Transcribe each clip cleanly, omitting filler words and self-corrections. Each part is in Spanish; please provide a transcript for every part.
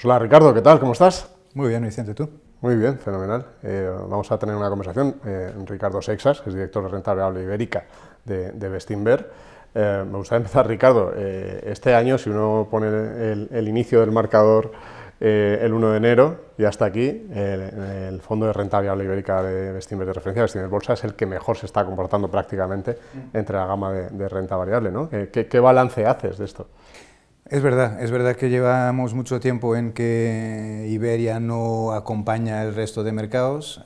Hola Ricardo, ¿qué tal? ¿Cómo estás? Muy bien, Vicente, ¿tú? Muy bien, fenomenal. Vamos a tener una conversación. Ricardo Seixas, que es director de renta variable ibérica de Bestinver. Me gustaría empezar, Ricardo. Este año, si uno pone el inicio del marcador el 1 de enero y hasta aquí, el fondo de renta variable ibérica de Bestinver de referencia, Bestinver Bolsa, es el que mejor se está comportando prácticamente entre la gama de renta variable, ¿no? ¿Qué balance haces de esto? Es verdad que llevamos mucho tiempo en que Iberia no acompaña el resto de mercados.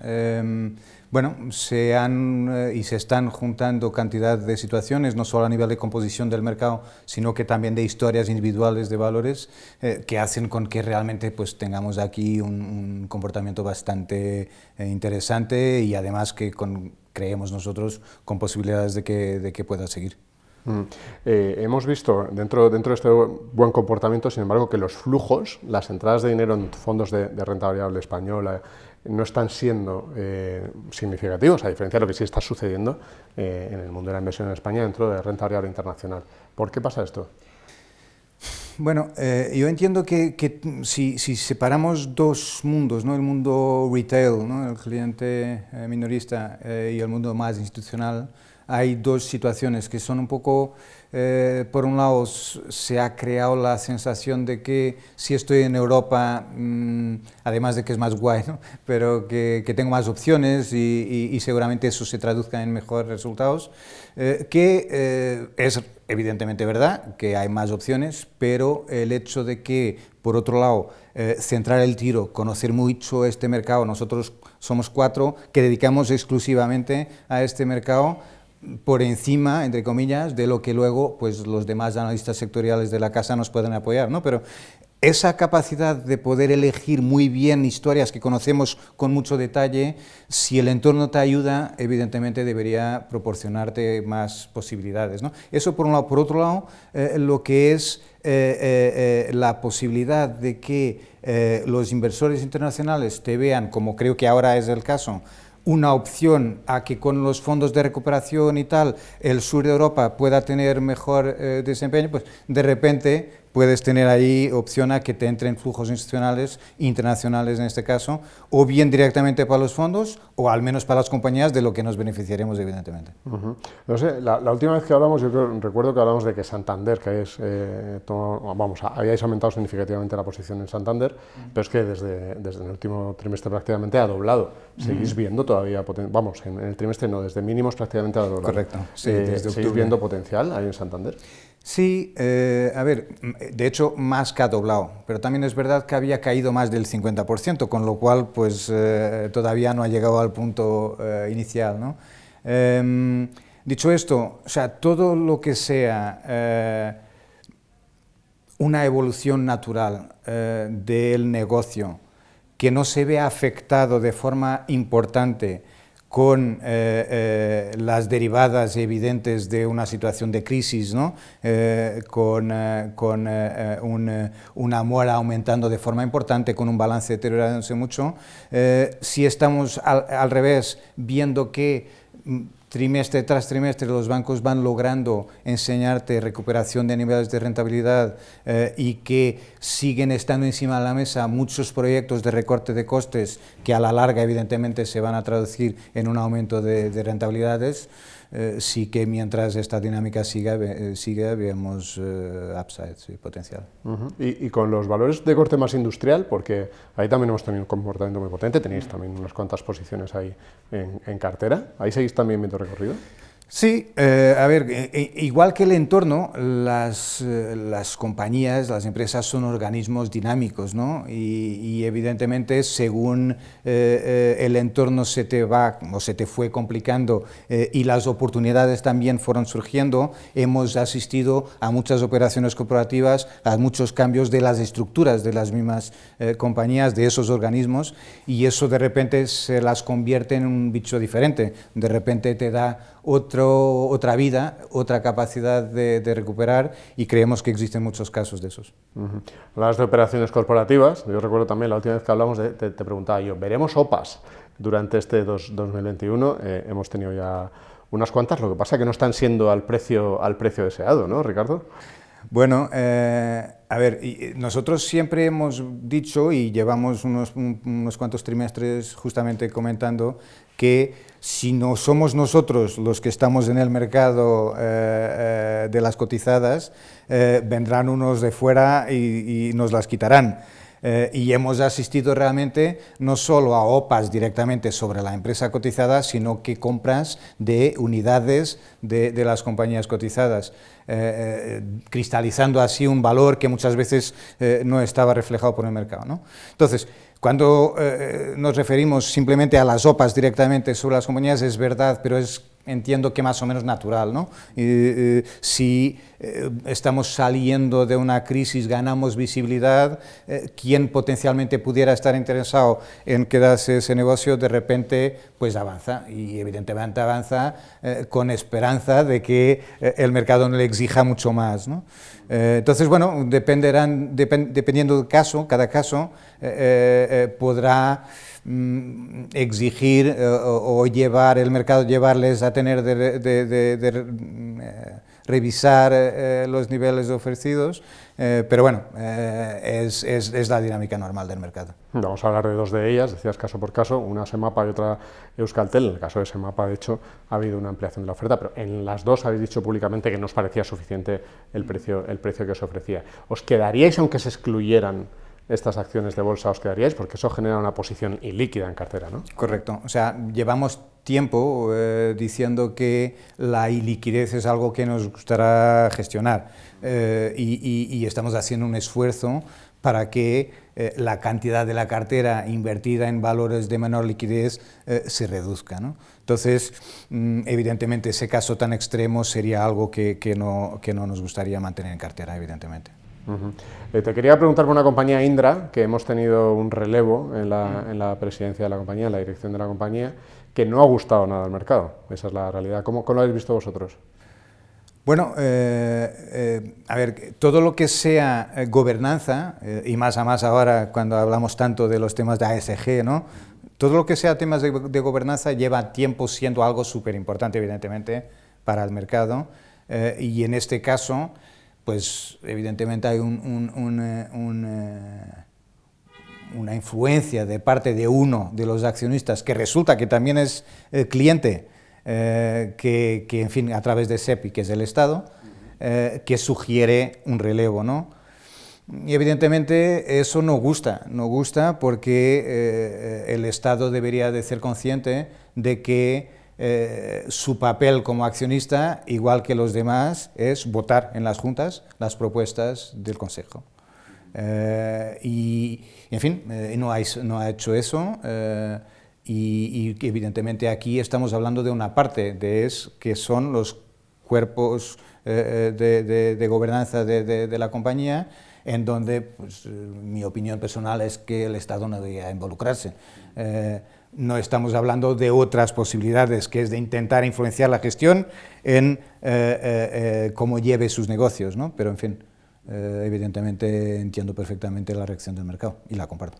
Bueno, y se están juntando cantidad de situaciones, no solo a nivel de composición del mercado, sino que también de historias individuales de valores que hacen con que realmente pues, tengamos aquí un comportamiento bastante interesante y además que creemos nosotros con posibilidades de que pueda seguir. Hemos visto dentro de este buen comportamiento, sin embargo, que los flujos, las entradas de dinero en fondos de renta variable española no están siendo significativos, a diferencia de lo que sí está sucediendo en el mundo de la inversión en España dentro de renta variable internacional. ¿Por qué pasa esto? Bueno, yo entiendo que si separamos dos mundos, ¿no? El mundo retail, ¿no? El cliente minorista y el mundo más institucional, hay dos situaciones que son un poco, por un lado, se ha creado la sensación de que si estoy en Europa, además de que es más guay, ¿no? Pero que tengo más opciones y seguramente eso se traduzca en mejores resultados, es evidentemente verdad que hay más opciones, pero el hecho de que, por otro lado, centrar el tiro, conocer mucho este mercado, nosotros somos 4 que dedicamos exclusivamente a este mercado, por encima, entre comillas, de lo que luego pues, los demás analistas sectoriales de la casa nos pueden apoyar, ¿no? Pero esa capacidad de poder elegir muy bien historias que conocemos con mucho detalle, si el entorno te ayuda, evidentemente debería proporcionarte más posibilidades, ¿no? Eso por un lado. Por otro lado, lo que es la posibilidad de que los inversores internacionales te vean, como creo que ahora es el caso, una opción a que con los fondos de recuperación y tal el sur de Europa pueda tener mejor desempeño, pues de repente puedes tener ahí opción a que te entren flujos institucionales, internacionales en este caso, o bien directamente para los fondos, o al menos para las compañías, de lo que nos beneficiaremos evidentemente. No sé, la última vez que hablamos, recuerdo que hablamos de que Santander, que es, habíais aumentado significativamente la posición en Santander, pero es que desde el último trimestre prácticamente ha doblado. ¿Seguís viendo todavía, en el trimestre no, desde mínimos prácticamente ha doblado? Correcto, sí, desde octubre. ¿Seguís viendo potencial ahí en Santander? Sí, a ver, de hecho más que ha doblado, pero también es verdad que había caído más del 50%, con lo cual pues todavía no ha llegado al punto inicial, ¿no? Dicho esto, o sea, todo lo que sea una evolución natural del negocio que no se vea afectado de forma importante con las derivadas evidentes de una situación de crisis, ¿no? Una mora aumentando de forma importante, con un balance deteriorándose mucho. Si estamos al revés, viendo que trimestre tras trimestre los bancos van logrando enseñarte recuperación de niveles de rentabilidad y que siguen estando encima de la mesa muchos proyectos de recorte de costes que a la larga evidentemente se van a traducir en un aumento de rentabilidades, sí que mientras esta dinámica siga vemos upside, sí, potencial. Y con los valores de corte más industrial, porque ahí también hemos tenido un comportamiento muy potente, tenéis también unas cuantas posiciones ahí en cartera, ¿ahí seguís también viendo recorrido? Sí, a ver, igual que el entorno, las compañías, las empresas son organismos dinámicos, ¿no? Y evidentemente según el entorno se te va o se te fue complicando y las oportunidades también fueron surgiendo, hemos asistido a muchas operaciones corporativas, a muchos cambios de las estructuras de las mismas compañías, de esos organismos, y eso de repente se las convierte en un bicho diferente, de repente te da otra vida, otra capacidad de recuperar, y creemos que existen muchos casos de esos. Hablas de operaciones corporativas, yo recuerdo también la última vez que hablamos, te preguntaba yo, ¿veremos OPAs durante este 2021? Hemos tenido ya unas cuantas, lo que pasa es que no están siendo al precio deseado, ¿no, Ricardo? Bueno, a ver, nosotros siempre hemos dicho y llevamos unos cuantos trimestres justamente comentando que si no somos nosotros los que estamos en el mercado de las cotizadas, vendrán unos de fuera y nos las quitarán. Y hemos asistido realmente no solo a OPAs directamente sobre la empresa cotizada, sino que compras de unidades de las compañías cotizadas, cristalizando así un valor que muchas veces no estaba reflejado por el mercado, ¿no? Entonces, cuando nos referimos simplemente a las OPAs directamente sobre las compañías, es verdad, pero entiendo que más o menos natural, ¿no? Si estamos saliendo de una crisis, ganamos visibilidad, quien potencialmente pudiera estar interesado en quedarse ese negocio, de repente pues avanza, y evidentemente avanza con esperanza de que el mercado no le exija mucho más, ¿no? Entonces, bueno, dependiendo del caso, cada caso podrá exigir o llevar el mercado, llevarles a tener revisar los niveles ofrecidos, pero bueno, es la dinámica normal del mercado. Vamos a hablar de dos de ellas, decías caso por caso, una Semapa y otra Euskaltel. En el caso de Semapa, de hecho, ha habido una ampliación de la oferta, pero en las dos habéis dicho públicamente que no os parecía suficiente el precio que os ofrecía. ¿Os quedaríais aunque se excluyeran estas acciones de bolsa, os quedaríais? Porque eso genera una posición ilíquida en cartera, ¿no? Correcto. O sea, llevamos tiempo diciendo que la iliquidez es algo que nos gustará gestionar y estamos haciendo un esfuerzo para que la cantidad de la cartera invertida en valores de menor liquidez se reduzca, ¿no? Entonces, evidentemente, ese caso tan extremo sería algo que no nos gustaría mantener en cartera, evidentemente. Te quería preguntar por una compañía, Indra, que hemos tenido un relevo en la presidencia de la compañía, en la dirección de la compañía, que no ha gustado nada al mercado. Esa es la realidad. ¿Cómo lo habéis visto vosotros? Bueno, a ver, todo lo que sea gobernanza, y más a más ahora cuando hablamos tanto de los temas de ASG, ¿no? Todo lo que sea temas de gobernanza lleva tiempo siendo algo súper importante, evidentemente, para el mercado, y en este caso, pues evidentemente hay una influencia de parte de uno de los accionistas, que resulta que también es cliente, que en fin, a través de SEPI, que es el Estado, que sugiere un relevo, ¿no? Y evidentemente eso no gusta porque el Estado debería de ser consciente de que su papel como accionista, igual que los demás, es votar en las juntas las propuestas del Consejo. Y en fin, no ha hecho eso, y evidentemente aquí estamos hablando de una parte que son los cuerpos de gobernanza de la compañía, en donde pues, mi opinión personal es que el Estado no debería involucrarse. No estamos hablando de otras posibilidades, que es de intentar influenciar la gestión en cómo lleve sus negocios, ¿no? Pero en fin, evidentemente entiendo perfectamente la reacción del mercado y la comparto.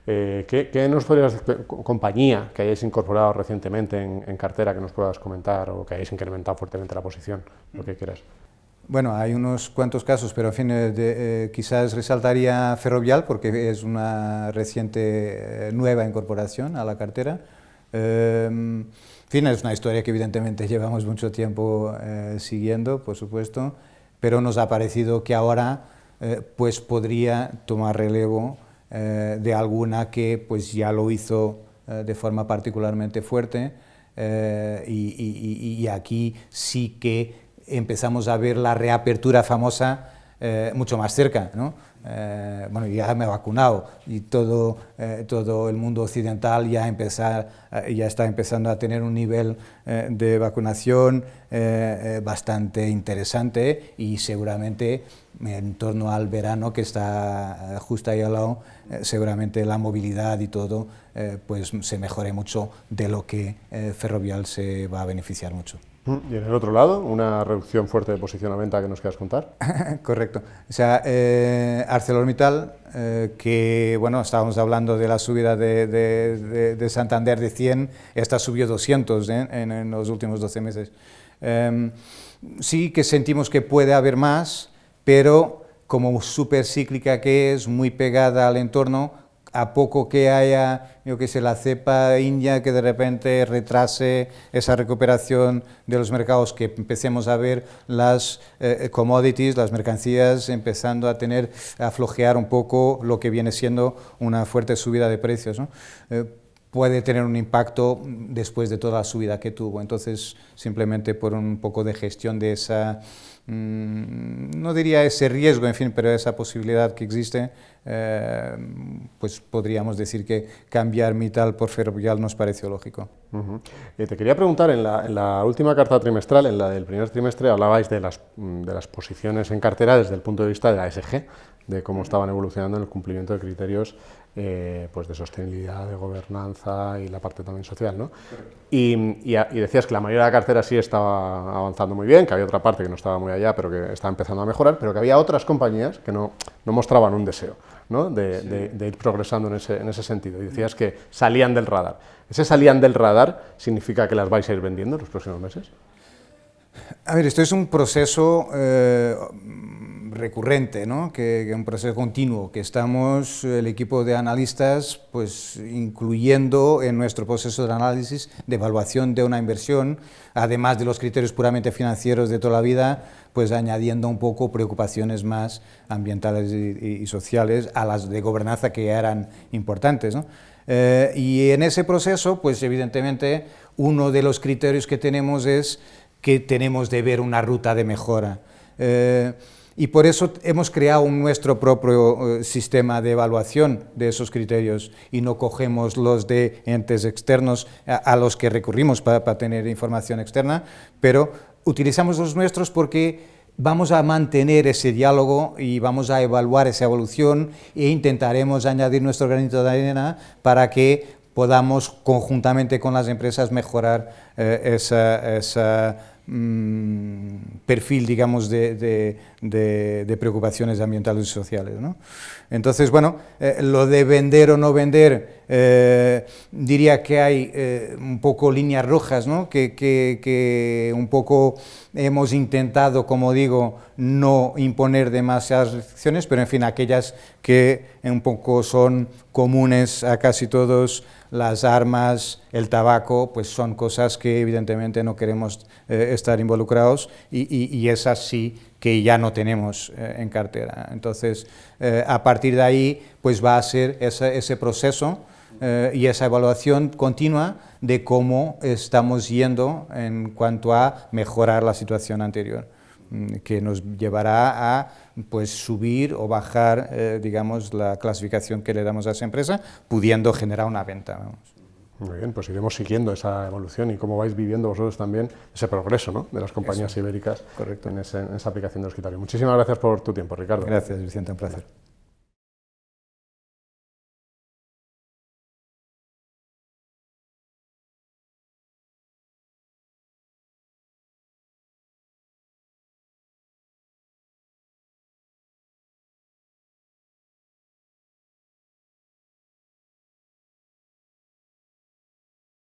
¿Qué nos podrías decir, compañía que hayáis incorporado recientemente en cartera, que nos puedas comentar, o que hayáis incrementado fuertemente la posición, lo que quieras? Bueno, hay unos cuantos casos, pero en fin, quizás resaltaría Ferrovial, porque es una reciente nueva incorporación a la cartera. En fin, es una historia que evidentemente llevamos mucho tiempo siguiendo, por supuesto, pero nos ha parecido que ahora pues podría tomar relevo de alguna que pues ya lo hizo de forma particularmente fuerte, y aquí sí que empezamos a ver la reapertura famosa mucho más cerca, ¿no? Bueno, ya me he vacunado y todo el mundo occidental ya está empezando a tener un nivel de vacunación bastante interesante, y seguramente en torno al verano, que está justo ahí al lado, seguramente la movilidad y todo pues se mejore mucho, de lo que Ferrovial se va a beneficiar mucho. Y en el otro lado, una reducción fuerte de posición a venta que nos quieras contar. Correcto. O sea, ArcelorMittal, que bueno, estábamos hablando de la subida de Santander de 100, esta subió 200 en los últimos 12 meses. Sí que sentimos que puede haber más, pero como súper cíclica que es, muy pegada al entorno, a poco que haya, yo qué sé, la cepa india que de repente retrase esa recuperación de los mercados, que empecemos a ver las commodities, las mercancías, empezando a flojear un poco lo que viene siendo una fuerte subida de precios, ¿no? Puede tener un impacto después de toda la subida que tuvo. Entonces, simplemente por un poco de gestión de esa, no diría ese riesgo, en fin, pero esa posibilidad que existe, pues podríamos decir que cambiar Mittal por Ferrovial nos pareció lógico. Te quería preguntar, en la última carta trimestral, en la del primer trimestre, hablabais de las posiciones en cartera desde el punto de vista de la ESG, de cómo estaban evolucionando en el cumplimiento de criterios pues de sostenibilidad, de gobernanza y la parte también social, ¿no? Y decías que la mayoría de la cartera sí estaba avanzando muy bien, que había otra parte que no estaba muy allá, pero que estaba empezando a mejorar, pero que había otras compañías que no mostraban un deseo, ¿no? de ir progresando en ese sentido. Y decías que salían del radar. ¿Ese salían del radar significa que las vais a ir vendiendo en los próximos meses? A ver, esto es un proceso recurrente, ¿no? que un proceso continuo, que estamos, el equipo de analistas, pues incluyendo en nuestro proceso de análisis, de evaluación de una inversión, además de los criterios puramente financieros de toda la vida, pues añadiendo un poco preocupaciones más ambientales y sociales a las de gobernanza que ya eran importantes, ¿no? Y en ese proceso, pues evidentemente, uno de los criterios que tenemos es que tenemos de ver una ruta de mejora. Y por eso hemos creado nuestro propio sistema de evaluación de esos criterios y no cogemos los de entes externos a los que recurrimos para tener información externa, pero utilizamos los nuestros porque vamos a mantener ese diálogo y vamos a evaluar esa evolución e intentaremos añadir nuestro granito de arena para que podamos conjuntamente con las empresas mejorar esa perfil, digamos, de preocupaciones ambientales y sociales, ¿no? Entonces, bueno, lo de vender o no vender, diría que hay un poco líneas rojas, ¿no? que un poco hemos intentado, como digo, no imponer demasiadas restricciones, pero en fin, aquellas que un poco son comunes a casi todos, las armas, el tabaco, pues son cosas que evidentemente no queremos estar involucrados y esas sí que ya no tenemos en cartera. Entonces, a partir de ahí, pues va a ser ese proceso y esa evaluación continua de cómo estamos yendo en cuanto a mejorar la situación anterior, que nos llevará a pues subir o bajar, digamos, la clasificación que le damos a esa empresa, pudiendo generar una venta. Vamos. Muy bien, pues iremos siguiendo esa evolución y cómo vais viviendo vosotros también ese progreso, ¿no?, de las compañías ibéricas. Correcto. En esa aplicación de los criterios. Muchísimas gracias por tu tiempo, Ricardo. Gracias, Vicente, un placer.